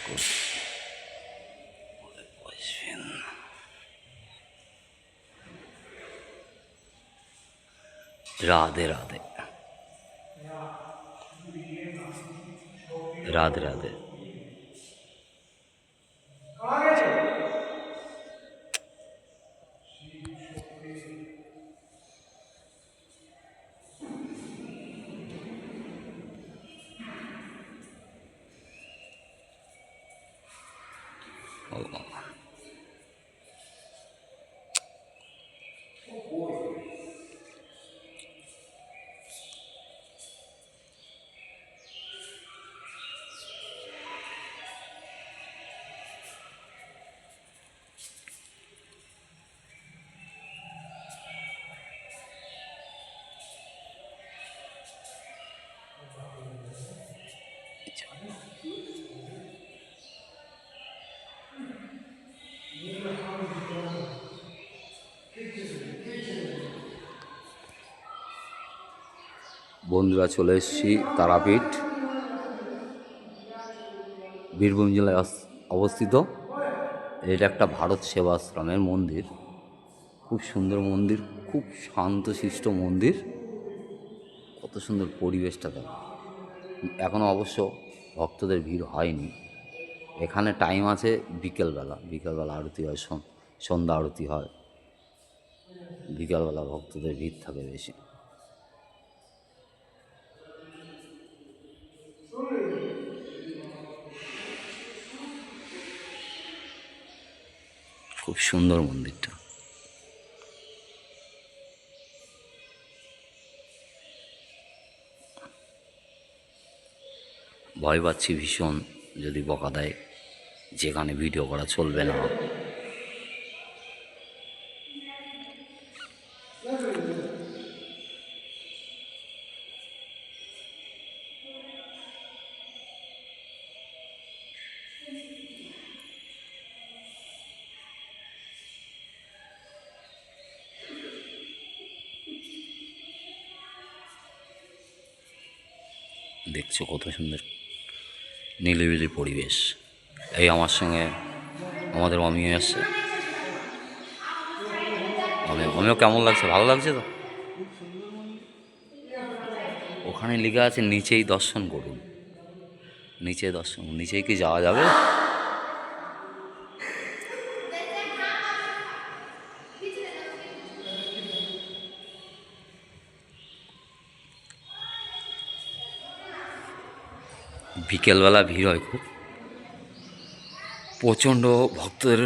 ঠাকুর বসবেন। রাধে রাধে রাধে রাধে। বন্ধুরা, চলে এসেছি তারাপীঠ, বীরভূম জেলায় অবস্থিত। এটা একটা ভারত সেবাশ্রমের মন্দির। খুব সুন্দর মন্দির, খুব শান্তশিষ্ট মন্দির। কত সুন্দর পরিবেশটা দেয়। এখনও অবশ্য ভক্তদের ভিড় হয়নি। এখানে টাইম আছে বিকেলবেলা আরতি হয়, সন্ধ্যা আরতি হয়। বিকেলবেলা ভক্তদের ভিড় থাকে বেশি। খুব সুন্দর মন্দিরটা। ভয় পাচ্ছি ভীষণ, যদি বকা দেয়, যেখানে ভিডিও করা চলবে না। দেখছো কত সুন্দর নিলিবিলি পরিবেশ। এই আমার সঙ্গে আমাদের অমিও এসছে। অমিও কেমন লাগছে? ভালো লাগছে তো? ওখানে লেখা আছে নিচেই দর্শন করুন। নিচেই কি যাওয়া যাবে? বিকেলবেলা ভিড় হয় খুব, প্রচণ্ড ভক্তদের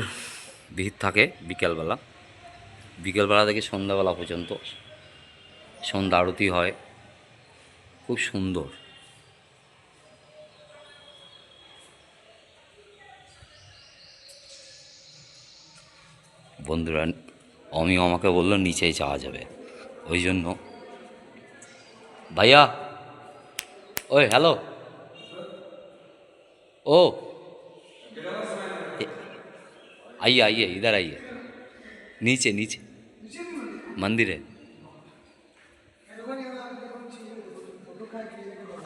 ভিড় থাকে বিকেলবেলা থেকে সন্ধ্যাবেলা পর্যন্ত। সন্ধ্যা আরতি হয়, খুব সুন্দর। বন্ধুরা, অমিও আমাকে বললো নিচেই যাওয়া যাবে, ওই জন্য। ভাইয়া, ওই হ্যালো, ओ आइए आइए, इधर आइए, नीचे नीचे मंदिर है।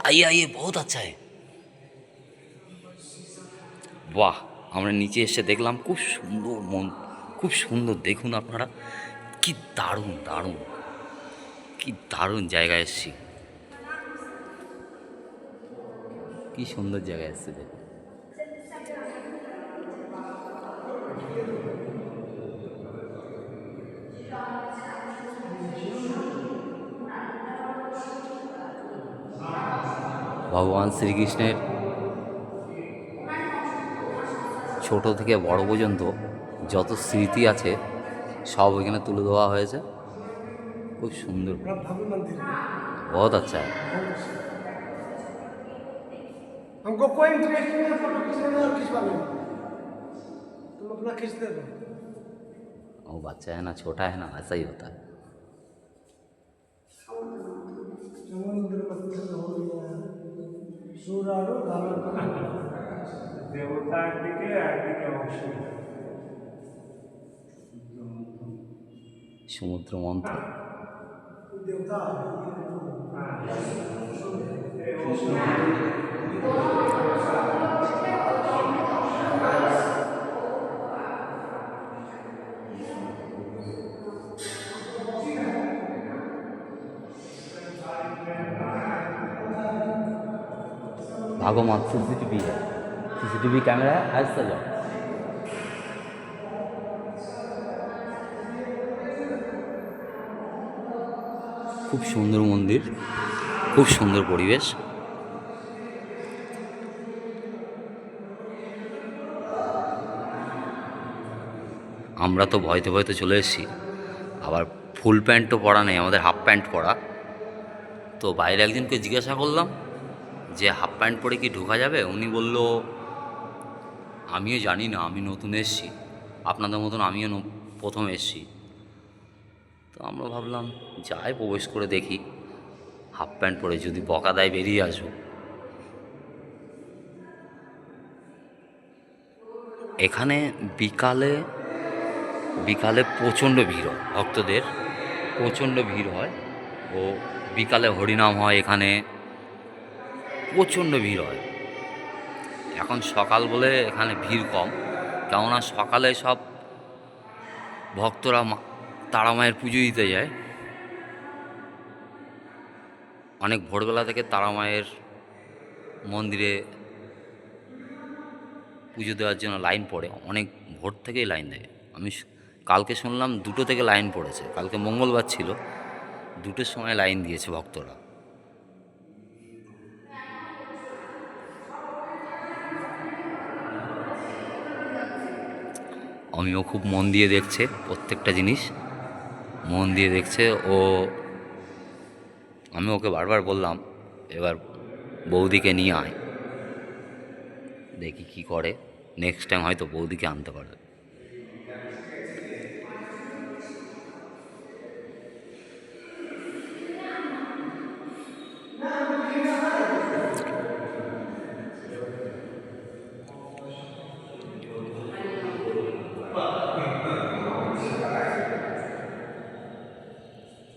आइए आइए, बहुत अच्छा है। বাহ, আমরা নিচে এসে দেখলাম খুব সুন্দর খুব সুন্দর। দেখুন আপনারা, কি দারুণ জায়গায় এসেছি। কি সুন্দর জায়গায় এসেছে দেখুন। ভগবান শ্রীকৃষ্ণের ছোট থেকে বড় পর্যন্ত যত স্মৃতি আছে সব এখানে তুলে দেওয়া হয়েছে। খুব সুন্দর, बहुत अच्छा है। हमको कोई इंटरेस्ट नहीं है फोटो खींचने में और खिंचवाने में, तुम अपना खींचते रहो। वो बच्चा है ना, छोटा है ना, ऐसा ही होता है। समुद्र मथन हो गया, सूरारो गाना देवता একদিকে অবশ্যই সমুদ্র মন্থন। देवता भागो मत, सीसीटीवी है, सीसीटीवी कैमरा है, आज से जाओ। খুব সুন্দর মন্দির, খুব সুন্দর পরিবেশ। আমরা তো ভয়তে ভয়তে চলে এসেছি, আবার ফুল প্যান্টও পরা নেই, আমাদের হাফ প্যান্ট পরা। তো বাইরে একজনকে জিজ্ঞাসা করলাম যে হাফ প্যান্ট পরে কি ঢোকা যাবে? উনি বলল আমিও জানি না, আমি নতুন এসেছি, আপনাদের মতন আমিও প্রথম এসেছি। তো আমরা ভাবলাম যাই প্রবেশ করে দেখি, হাফ প্যান্ট পরে যদি বকা দেয় বেরিয়ে আসবো। এখানে বিকালে বিকালে প্রচণ্ড ভিড় হয়, ভক্তদের প্রচণ্ড ভিড় হয়। ও বিকালে হরিনাম হয়, এখানে প্রচণ্ড ভিড় হয়। এখন সকাল বলে এখানে ভিড় কম, কেননা সকালে সব ভক্তরা তারা মায়ের পুজো দিতে যায়। অনেক ভোরবেলা থেকে তারা মায়ের মন্দিরে পুজো দেওয়ার জন্য লাইন পড়ে, অনেক ভোর থেকেই লাইন দেয়। আমি কালকে শুনলাম 2টো থেকে লাইন পড়েছে, কালকে মঙ্গলবার ছিল, 2টোর সময় লাইন দিয়েছে ভক্তরা। আমিও খুব মন দিয়ে দেখছে, প্রত্যেকটা জিনিস মন দিয়ে দেখছে ও। আমি ওকে বারবার বললাম এবার বৌদিকে নিয়ে আয়, দেখি কি করে, নেক্সট টাইম হয়তো বৌদিকে আনতে পারবে।